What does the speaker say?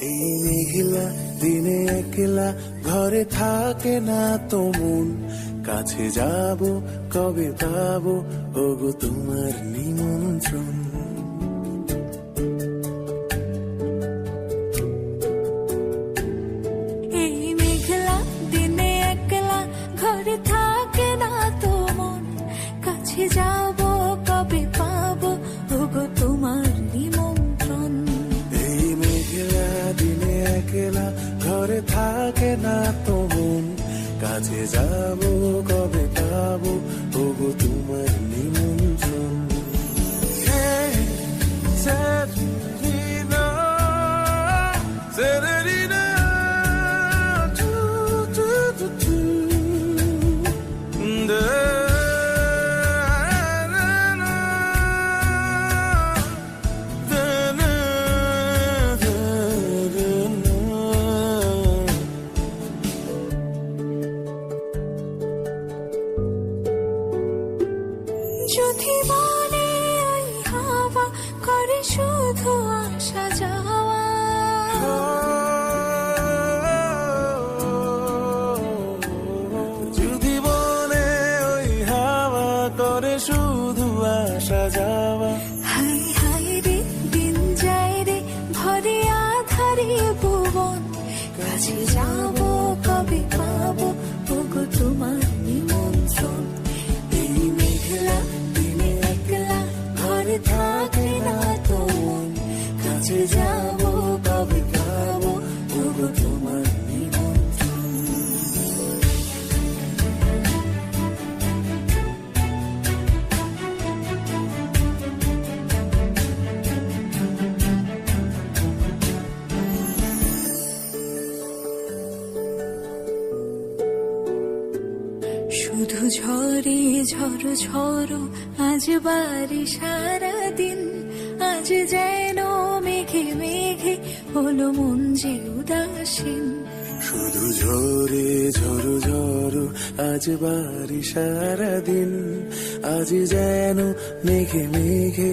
এই মেঘলা দিনে একলা ঘরে থাকে না তো মন, কাছে যাব কবে পাবো ওগো তোমার নিমন্ত্রণ। এই মেঘলা দিনে একলা ঘরে থাকে না তো মন, কাছে যাব কবে পাবো ওগো তোমার নিমন্ত্রণ। এই মেঘলা দিনে একলা ঘরে থাকে না তো মন, কাছে যাব কবে পাবো ওগো তোমার নিমন্ত্রণ। Serenina, Serenina, tu, tu, tu, tu. যদি মনে ওই হাওয়া করে শুধু আসা যাওয়া, যদি বলে ওই হাওয়া করে শুধু আসা যাওয়া, হাই হাই রে দিন যায় রে ভরে আধারে ভুবন, কাছে যাব কবে পাবো ওগো তোমার নিমন্ত্রণ। এই মেঘলা দিনে একলা ঘরে থাকে না তো মন, কাছে যাব কবে পাবো ওগো তোমার নিমন্ত্রণ। শুধু ঝরে ঝড়ো ঝড়ো আজ বাড়ি সারাদিন, আজ যেন মেঘে মেঘে হলো মন যে উদাসীন। শুধু ঝরে ঝড়ো ঝড়ো আজ বাড়ি সারাদিন, আজ যেন মেঘে মেঘে